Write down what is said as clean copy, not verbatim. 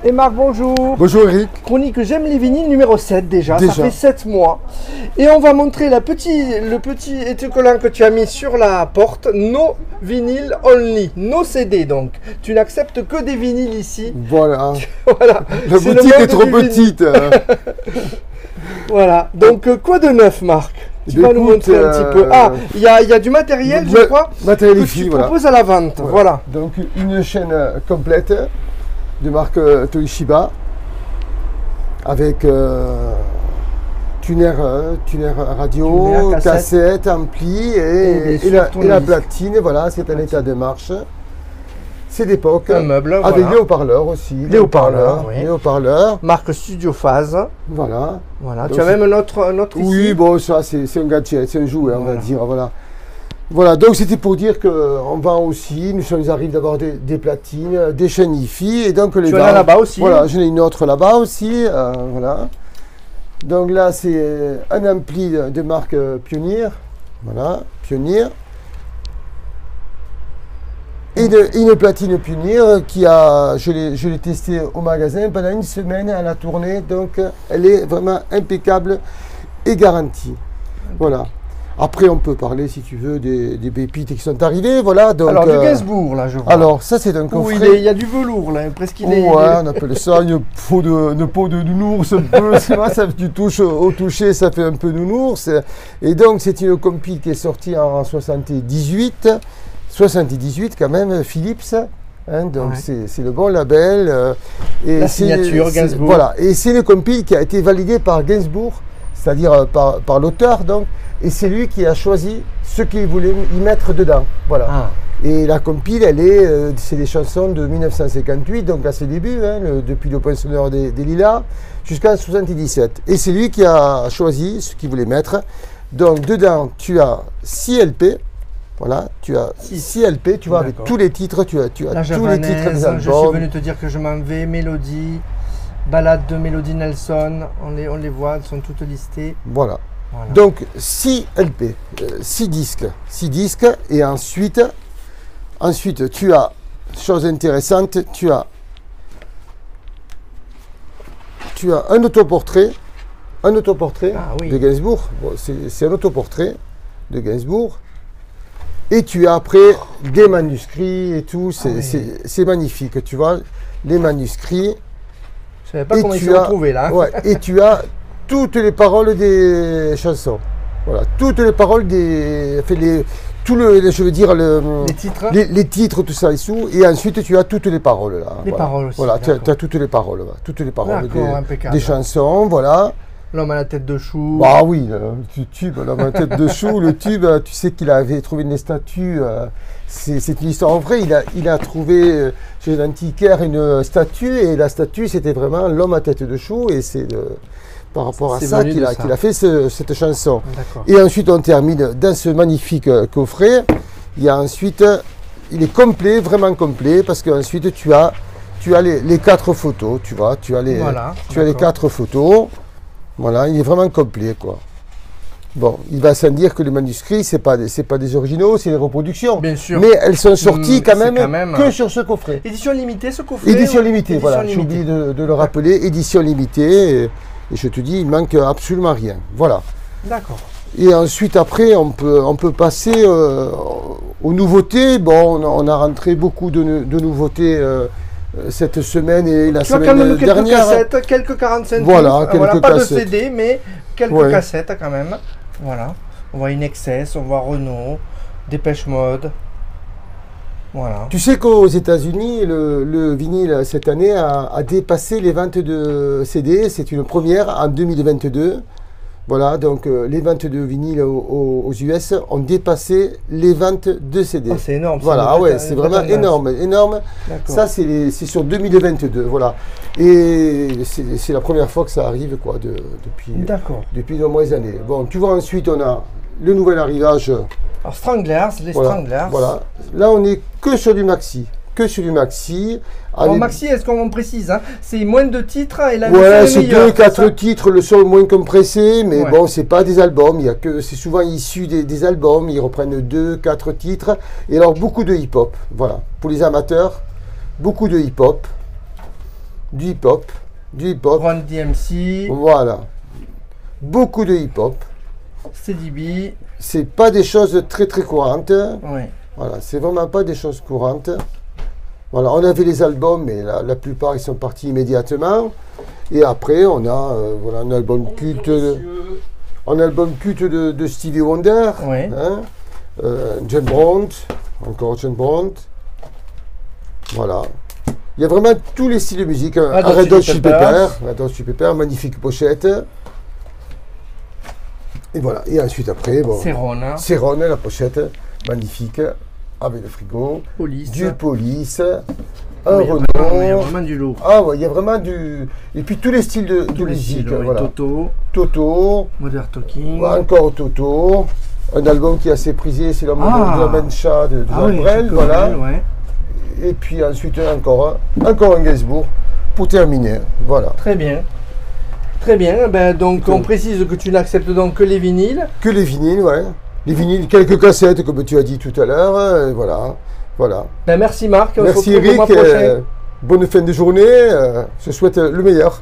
Et Marc, bonjour. Bonjour Eric. Chronique J'aime les vinyles numéro 7 déjà. Ça fait 7 mois. Et on va montrer le petit étiquetant que tu as mis sur la porte. No vinyl only, no CD donc. Tu n'acceptes que des vinyles ici. Voilà. Voilà. La boutique est trop petite. Voilà. Donc quoi de neuf Marc? Tu vas nous montrer un petit peu. Ah, il y a du matériel, je crois, matériel que ici, tu proposes à la vente. Voilà. Donc une chaîne complète de marque Toshiba avec tuner radio, cassette, ampli et la platine. Voilà, c'est un état de marche. C'est d'époque. Un meuble. Avec les haut-parleurs aussi. Les haut-parleurs. Oui. Les haut-parleurs. Marque Studio Phase. Voilà. Voilà. Tu as même un autre ici. Oui, bon, ça c'est un gadget, c'est un jouet, on va dire. Voilà. Voilà, donc c'était pour dire qu'on vend aussi, nous arrive d'avoir des platines, des chaînes hi-fi, et donc les tu en as là-bas aussi. Voilà, j'en ai une autre là-bas aussi, voilà. Donc là, c'est un ampli de marque Pioneer, voilà, Pioneer. Et une platine Pioneer qui je l'ai testée au magasin pendant une semaine à la tournée, donc elle est vraiment impeccable et garantie. Voilà. Après, on peut parler, si tu veux, des pépites qui sont arrivées, voilà. Donc, alors, du Gainsbourg, là, je vois. Alors, ça, c'est un coffret. Il y a du velours, là, presque Ouais, on appelle ça une peau de nounours, un peu. Ça, tu touches au toucher, ça fait un peu nounours. Et donc, c'est une compile qui est sortie en 78. 78, quand même, Philips. Hein, donc, c'est le bon label. Et la signature Gainsbourg. Voilà. Et c'est une compile qui a été validée par Gainsbourg, c'est-à-dire par l'auteur, donc. Et c'est lui qui a choisi ce qu'il voulait y mettre dedans. Voilà. Ah. Et la compile, c'est des chansons de 1958, donc à ses débuts, hein, depuis le Poinçonneur des Lilas, jusqu'en 77. Et c'est lui qui a choisi ce qu'il voulait mettre. Donc dedans, tu as 6 LP. Voilà, tu as 6 LP, tu vois, avec tous les titres, tu as tous les titres des albums. Je suis venu te dire que je m'en vais, Mélodie, Ballade de Mélodie Nelson, on les voit, elles sont toutes listées. Voilà. Donc 6 LP, 6 disques, et ensuite tu as, chose intéressante, tu as un autoportrait de Gainsbourg, bon, c'est un autoportrait de Gainsbourg, et tu as après des manuscrits et tout, c'est magnifique, tu vois, les manuscrits. Je ne savais pas comment ils se retrouvaient là. Ouais, et tu as toutes les paroles des chansons. Voilà, toutes les paroles des. Les titres, tout ça dessous. Et ensuite, tu as toutes les paroles là. Les paroles aussi. Voilà, tu as toutes les paroles. Toutes les paroles des chansons, voilà. L'homme à la tête de chou. Ah oui, le tube, l'homme à la tête de chou, le tube, tu sais qu'il avait trouvé une statue. C'est une histoire en vrai. Il a trouvé chez l'antiquaire une statue, et la statue, c'était vraiment l'homme à tête de chou, et c'est par rapport à ça qu'il a fait cette chanson. Et ensuite, on termine dans ce magnifique coffret. Il y a ensuite, il est complet, vraiment complet, parce qu'ensuite, tu as les 4 photos, tu vois. Tu as les 4 photos. Voilà, il est vraiment complet, quoi. Bon, il va sans dire que les manuscrits, c'est pas des originaux, c'est des reproductions. Bien sûr. Mais elles sont sorties quand même que sur ce coffret. Édition limitée, ce coffret. Édition limitée, voilà. J'ai oublié de le rappeler. Édition limitée. Et je te dis, il manque absolument rien. Voilà. D'accord. Et ensuite, après, on peut passer aux nouveautés. Bon, on a rentré beaucoup de nouveautés cette semaine et la semaine dernière. Quelques 45 voilà, quelques pas cassettes. de CD, mais quelques cassettes quand même. Voilà. On voit INXS, on voit Renault, Dépêche Mode. Voilà. Tu sais qu'aux États-Unis, le vinyle cette année a dépassé les ventes de CD. C'est une première en 2022. Voilà, donc les ventes de vinyle aux US ont dépassé les ventes de CD. Oh, c'est énorme. Voilà, c'est vraiment énorme. Ça, c'est sur 2022, voilà. Et c'est la première fois que ça arrive, quoi, depuis de nombreuses années. Bon, tu vois, ensuite, on a le nouvel arrivage. Alors, Stranglers, Stranglers. Voilà, là, on est que sur du maxi. Alors, maxi, est-ce qu'on précise, hein, c'est moins de titres et la ouais, c'est 2-4 titres, le son moins compressé, mais bon, c'est pas des albums, c'est souvent issu des albums, ils reprennent 2-4 titres, et alors beaucoup de hip-hop, voilà, pour les amateurs, beaucoup de hip-hop, du hip-hop, Run DMC, voilà. Beaucoup de hip-hop. Steady B. C'est pas des choses très courantes. Ouais. Voilà, c'est vraiment pas des choses courantes. Voilà, on avait les albums, mais la plupart ils sont partis immédiatement. Et après, on a voilà, un album culte, de Stevie Wonder, ouais. Hein, James Brown, encore James Brown. Voilà. Il y a vraiment tous les styles de musique. Red Hot Chili Peppers, magnifique pochette. Et voilà. Et ensuite après, bon, c'est Ron, la pochette, magnifique, avec le frigo, du Police, un Renault. Il y a vraiment du lourd. Ah ouais, il y a vraiment du... Et puis tous les styles de musique. Styles, voilà. Toto, Modern Talking. Encore Toto. Un album qui est assez prisé, c'est l'homme de la Mancha de Brel, voilà. Ouais. Et puis ensuite encore un Gainsbourg pour terminer. Voilà. Très bien. Très bien. Ben, donc on précise que tu n'acceptes donc que les vinyles. Que les vinyles, ouais. Les vinyles, quelques cassettes comme tu as dit tout à l'heure. Voilà. Voilà. Ben, merci Marc. Merci Eric. Bonne fin de journée. Je souhaite le meilleur.